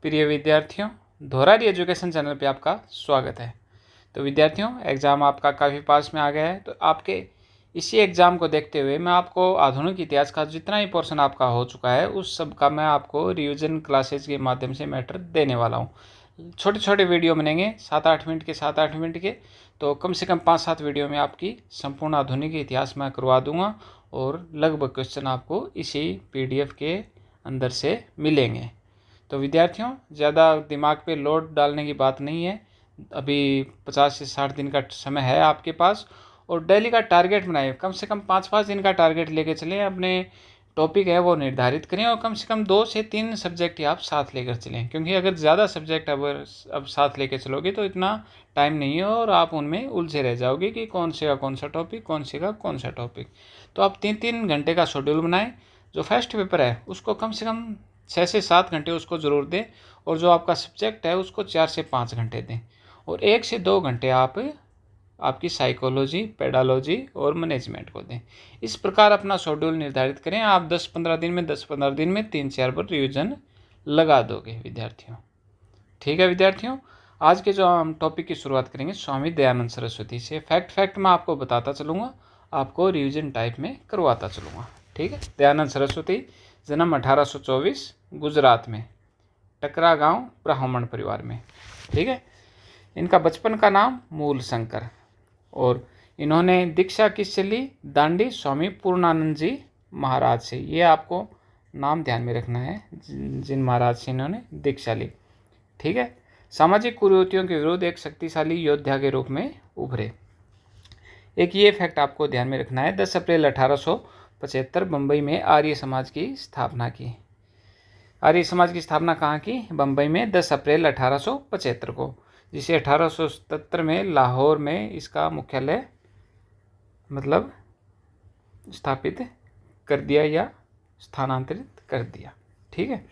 प्रिय विद्यार्थियों, धोरारी education channel पे आपका स्वागत है। तो विद्यार्थियों, एग्ज़ाम आपका काफ़ी पास में आ गया है। तो आपके इसी एग्ज़ाम को देखते हुए मैं आपको आधुनिक इतिहास का जितना ही पोर्शन आपका हो चुका है उस सब का मैं आपको रिवीजन क्लासेज के माध्यम से मैटर देने वाला हूँ। छोटे छोटे वीडियो बनेंगे 7-8 मिनट के 7-8 मिनट के। तो कम से कम 5-7 वीडियो में आपकी संपूर्ण आधुनिक इतिहास मैं करवा दूँगा और लगभग क्वेश्चन आपको इसी PDF के अंदर से मिलेंगे। तो विद्यार्थियों, ज़्यादा दिमाग पे लोड डालने की बात नहीं है। अभी 50 से 60 दिन का समय है आपके पास और डेली का टारगेट बनाइए। कम से कम 5-5 दिन का टारगेट लेके चलें। अपने टॉपिक है वो निर्धारित करें और कम से कम 2 से 3 सब्जेक्ट ही आप साथ लेकर चलें, क्योंकि अगर ज़्यादा सब्जेक्ट अब साथ लेकर चलोगे तो इतना टाइम नहीं है और आप उनमें उलझे रह जाओगे कि कौन से का कौन सा टॉपिक, कौन से का कौन सा टॉपिक। तो आप 3-3 घंटे का शेड्यूल बनाएं। जो फर्स्ट पेपर है उसको कम से कम 6 से 7 घंटे उसको ज़रूर दें और जो आपका सब्जेक्ट है उसको 4 से 5 घंटे दें और 1 से 2 घंटे आप आपकी साइकोलॉजी, पेडालॉजी और मैनेजमेंट को दें। इस प्रकार अपना शेड्यूल निर्धारित करें। आप 10-15 दिन में 3-4 बार रिवीजन लगा दोगे विद्यार्थियों। ठीक है विद्यार्थियों, आज के जो हम टॉपिक की शुरुआत करेंगे स्वामी दयानंद सरस्वती से। फैक्ट मैं आपको बताता चलूँगा, आपको रिवीजन टाइप में करवाता चलूँगा। ठीक है। दयानंद सरस्वती जन्म 1824 गुजरात में टकरा गांव ब्राह्मण परिवार में। ठीक है। इनका बचपन का नाम मूल शंकर और इन्होंने दीक्षा किससे ली? दांडी स्वामी पूर्णानंद जी महाराज से। ये आपको नाम ध्यान में रखना है, जिन महाराज से इन्होंने दीक्षा ली। ठीक है। सामाजिक कुरीतियों के विरुद्ध एक शक्तिशाली योद्धा के रूप में उभरे। एक ये फैक्ट आपको ध्यान में रखना है। 10 अप्रैल 1875 बम्बई में आर्य समाज की स्थापना की। आर्य समाज की स्थापना कहाँ की? बम्बई में 10 अप्रैल 1875 को, जिसे 1877 में लाहौर में इसका मुख्यालय मतलब स्थापित कर दिया या स्थानांतरित कर दिया। ठीक है।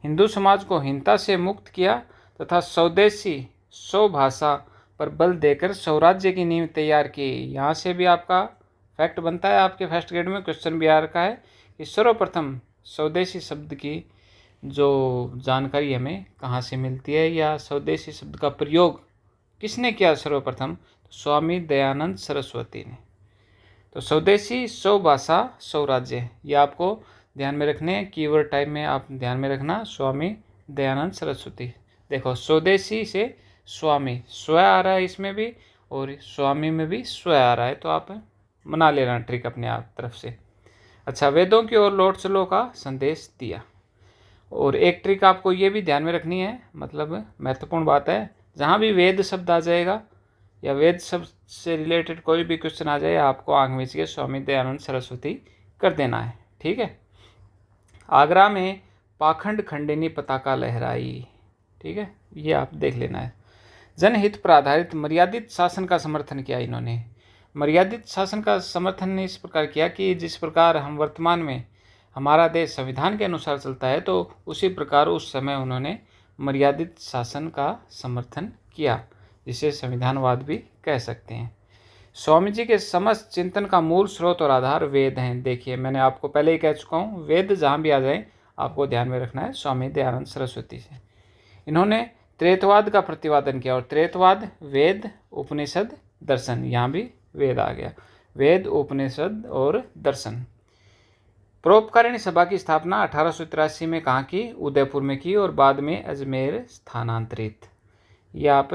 हिंदू समाज को हिंसा से मुक्त किया तथा स्वदेशी स्वभाषा पर बल देकर स्वराज्य की नींव तैयार की। यहाँ से भी आपका फैक्ट बनता है, आपके फर्स्ट ग्रेड में क्वेश्चन भी आ रखा है कि सर्वप्रथम स्वदेशी शब्द की जो जानकारी हमें कहाँ से मिलती है या स्वदेशी शब्द का प्रयोग किसने किया सर्वप्रथम? स्वामी दयानंद सरस्वती ने। तो स्वदेशी स्वभाषा स्वराज्य, ये आपको ध्यान में रखने हैं। कीवर्ड टाइप में आप ध्यान में रखना, स्वामी दयानंद सरस्वती। देखो, स्वदेशी से स्वामी, स्व आ रहा है इसमें भी और स्वामी में भी स्व आ रहा है, तो आप बना लेना ट्रिक अपने आप तरफ से। अच्छा, वेदों की ओर लौट चलो का संदेश दिया। और एक ट्रिक आपको ये भी ध्यान में रखनी है, मतलब महत्वपूर्ण बात है, जहाँ भी वेद शब्द आ जाएगा या वेद शब्द से रिलेटेड कोई भी क्वेश्चन आ जाए, आपको आंख मीच के स्वामी दयानंद सरस्वती कर देना है। ठीक है। आगरा में पाखंड खंडिनी पताका लहराई। ठीक है, ये आप देख लेना है। जनहित पर आधारित मर्यादित शासन का समर्थन किया इन्होंने। मर्यादित शासन का समर्थन इस प्रकार किया कि जिस प्रकार हम वर्तमान में हमारा देश संविधान के अनुसार चलता है, तो उसी प्रकार उस समय उन्होंने मर्यादित शासन का समर्थन किया, जिसे संविधानवाद भी कह सकते हैं। स्वामी जी के समस्त चिंतन का मूल स्रोत और आधार वेद हैं। देखिए, मैंने आपको पहले ही कह चुका हूँ, वेद जहाँ भी आ जाए आपको ध्यान में रखना है स्वामी दयानंद सरस्वती से। इन्होंने त्रेतवाद का प्रतिपादन किया और त्रेतवाद वेद उपनिषद दर्शन, यहाँ भी वेद आ गया, वेद उपनिषद और दर्शन। परोपकारिणी सभा की स्थापना 1883 में कहाँ की? उदयपुर में की और बाद में अजमेर स्थानांतरित। ये आप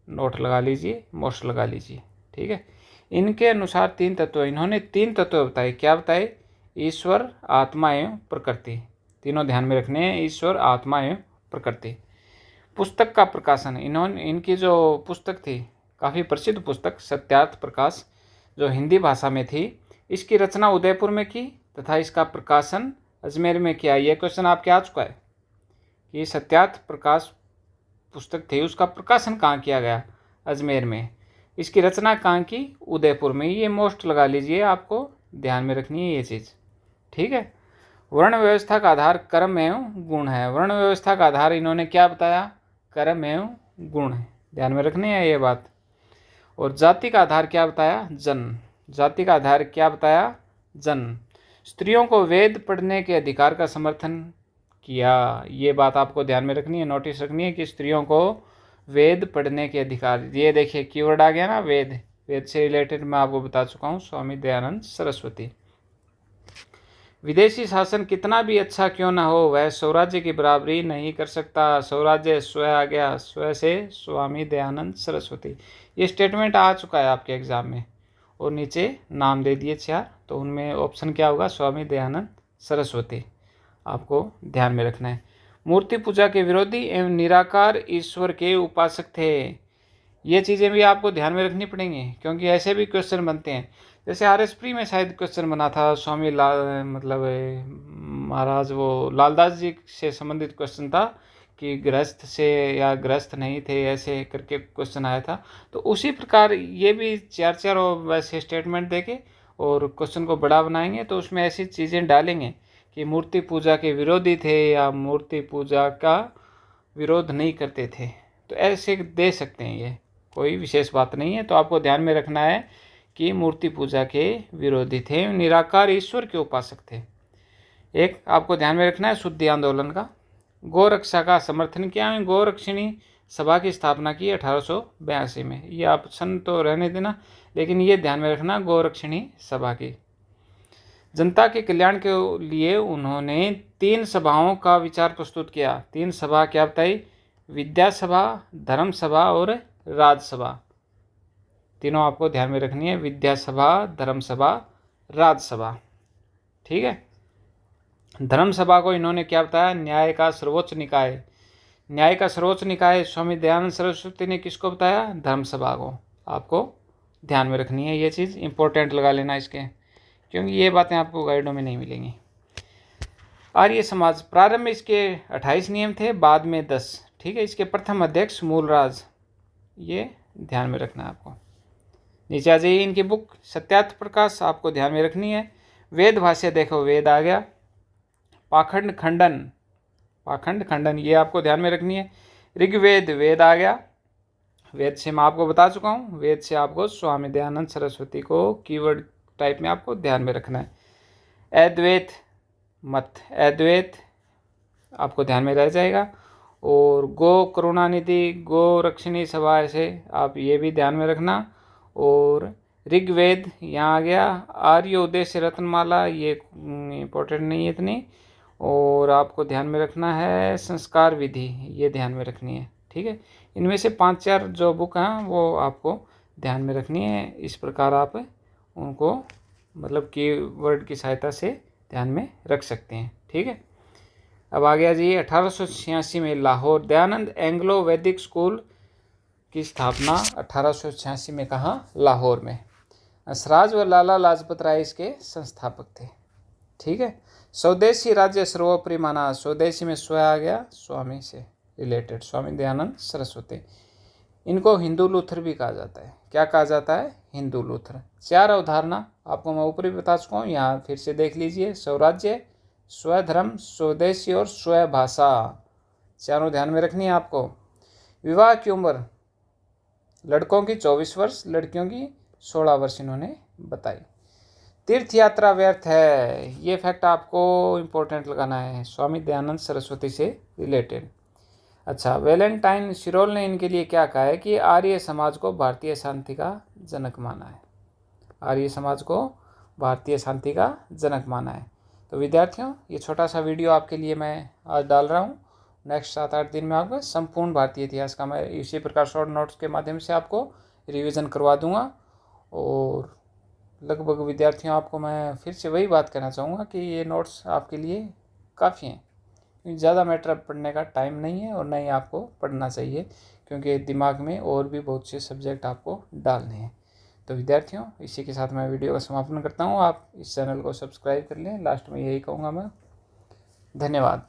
नोट लगा लीजिए, मोस्ट लगा लीजिए। ठीक है। इनके अनुसार 3 तत्व, इन्होंने 3 तत्व बताए। क्या बताए? ईश्वर, आत्मा एवं प्रकृति। तीनों ध्यान में रखने हैं, ईश्वर, आत्मा एवं प्रकृति। पुस्तक का प्रकाशन, इनकी जो पुस्तक थी, काफ़ी प्रसिद्ध पुस्तक सत्यार्थ प्रकाश, जो हिंदी भाषा में थी, इसकी रचना उदयपुर में की तथा इसका प्रकाशन अजमेर में किया। यह क्वेश्चन आपके आ चुका है कि सत्यार्थ प्रकाश पुस्तक थी, उसका प्रकाशन कहाँ किया गया? अजमेर में। इसकी रचना कहाँ की? उदयपुर में। ये मोस्ट लगा लीजिए, आपको ध्यान में रखनी है ये चीज़। ठीक है। वर्ण व्यवस्था का आधार कर्म एवं गुण है। वर्ण व्यवस्था का आधार इन्होंने क्या बताया? कर्म एवं गुण है, ध्यान में रखनी है ये बात। और जाति का आधार क्या बताया? जन्म। जाति का आधार क्या बताया? जन्म। स्त्रियों को वेद पढ़ने के अधिकार का समर्थन किया। ये बात आपको ध्यान में रखनी है, नोटिस रखनी है कि स्त्रियों को वेद पढ़ने के अधिकार। ये देखिए कीवर्ड आ गया ना, वेद। वेद से रिलेटेड मैं आपको बता चुका हूँ, स्वामी दयानंद सरस्वती। विदेशी शासन कितना भी अच्छा क्यों ना हो, वह स्वराज्य की बराबरी नहीं कर सकता। स्वराज्य स्व आ गया, स्व से स्वामी दयानंद सरस्वती। ये स्टेटमेंट आ चुका है आपके एग्जाम में, और नीचे नाम दे दिए 4, तो उनमें ऑप्शन क्या होगा, स्वामी दयानंद सरस्वती। आपको ध्यान में रखना है। मूर्ति पूजा के विरोधी एवं निराकार ईश्वर के उपासक थे। ये चीज़ें भी आपको ध्यान में रखनी पड़ेंगी, क्योंकि ऐसे भी क्वेश्चन बनते हैं। जैसे RS प्री में शायद क्वेश्चन बना था, स्वामी लाल मतलब महाराज वो लालदास जी से संबंधित क्वेश्चन था कि गृहस्थ से या गृहस्थ नहीं थे, ऐसे करके क्वेश्चन आया था। तो उसी प्रकार ये भी 4 और वैसे स्टेटमेंट देके और क्वेश्चन को बड़ा बनाएंगे, तो उसमें ऐसी चीज़ें डालेंगे कि मूर्ति पूजा के विरोधी थे या मूर्ति पूजा का विरोध नहीं करते थे। तो ऐसे दे सकते हैं, ये कोई विशेष बात नहीं है। तो आपको ध्यान में रखना है कि मूर्ति पूजा के विरोधी थे, निराकार ईश्वर के उपासक थे। एक आपको ध्यान में रखना है शुद्धि आंदोलन का। गौ रक्षा का समर्थन किया, गौरक्षिणी सभा की स्थापना की 1882 में। ये ऑप्शन तो रहने देना, लेकिन ये ध्यान में रखना गौरक्षिणी सभा की। जनता के कल्याण के लिए उन्होंने 3 सभाओं का विचार प्रस्तुत किया। 3 सभा क्या बताई, विद्या सभा, धर्म सभा और राजसभा। तीनों आपको ध्यान में रखनी है, विद्या सभा, धर्म सभा, राजसभा। ठीक है। धर्म सभा को इन्होंने क्या बताया, न्याय का सर्वोच्च निकाय। न्याय का सर्वोच्च निकाय स्वामी दयानंद सरस्वती ने किसको बताया, धर्म सभा को। आपको ध्यान में रखनी है, ये चीज़ इंपॉर्टेंट लगा लेना इसके, क्योंकि ये बातें आपको गाइडों में नहीं मिलेंगी। आर्य समाज, प्रारंभ में इसके 28 नियम थे, बाद में 10। ठीक है। इसके प्रथम अध्यक्ष मूलराज, ये ध्यान में रखना है आपको। नीचे आ जाइए, इनकी बुक सत्यार्थ प्रकाश आपको ध्यान में रखनी है। वेद भाष्य देखो, वेद आ गया। पाखंड खंडन, पाखंड खंडन ये आपको ध्यान में रखनी है। ऋग्वेद, वेद आ गया। वेद से मैं आपको बता चुका हूँ, वेद से आपको स्वामी दयानंद सरस्वती को कीवर्ड टाइप में आपको ध्यान में रखना है। अद्वैत मत, अद्वैत आपको ध्यान में रह जाएगा। और गो करुणानिधि, गो रक्षिणी सभा, ऐसे आप ये भी ध्यान में रखना। और ऋग्वेद यहाँ आ गया। आर्य उद्देश्य रत्नमाला, ये इम्पोर्टेंट नहीं है इतनी। और आपको ध्यान में रखना है संस्कार विधि, ये ध्यान में रखनी है। ठीक है। इनमें से 5-4 जो बुक हैं वो आपको ध्यान में रखनी है। इस प्रकार आप उनको मतलब कीवर्ड की सहायता से ध्यान में रख सकते हैं। ठीक है। अब आ गया जी 1886 में लाहौर, दयानंद एंग्लो वैदिक स्कूल की स्थापना 1886 में कहाँ, लाहौर में। असराज व लाला लाजपत राय इसके संस्थापक थे। ठीक है। स्वदेशी राज्य सर्वोपरि माना, स्वदेशी में स्व आ गया, स्वामी से रिलेटेड, स्वामी दयानंद सरस्वती। इनको हिंदू लूथर भी कहा जाता है। क्या कहा जाता है, हिंदू लूथर। 4 अवधारणा आपको मैं ऊपर ही बता चुका हूँ, यहाँ फिर से देख लीजिए। स्वराज्य, स्वधर्म, स्वदेशी और स्वभाषा, चारों ध्यान में रखनी है आपको। विवाह की उम्र लड़कों की 24 वर्ष, लड़कियों की 16 वर्ष इन्होंने बताई। तीर्थ यात्रा व्यर्थ है, ये फैक्ट आपको इम्पोर्टेंट लगाना है, स्वामी दयानंद सरस्वती से रिलेटेड। अच्छा, वैलेंटाइन शिरोल ने इनके लिए क्या कहा है कि आर्य समाज को भारतीय शांति का जनक माना है। आर्य समाज को भारतीय शांति का जनक माना है। तो विद्यार्थियों, ये छोटा सा वीडियो आपके लिए मैं आज डाल रहा हूँ। नेक्स्ट 7-8 दिन में आपको संपूर्ण भारतीय इतिहास का मैं इसी प्रकार शॉर्ट नोट्स के माध्यम से आपको रिवीजन करवा दूंगा। और लगभग विद्यार्थियों, आपको मैं फिर से वही बात कहना चाहूँगा कि ये नोट्स आपके लिए काफ़ी हैं। ज़्यादा मैटर पढ़ने का टाइम नहीं है और नहीं आपको पढ़ना चाहिए, क्योंकि दिमाग में और भी बहुत से सब्जेक्ट आपको डालने हैं। तो विद्यार्थियों, इसी के साथ मैं वीडियो का समापन करता हूँ। आप इस चैनल को सब्सक्राइब कर लें, लास्ट में यही कहूँगा मैं। धन्यवाद।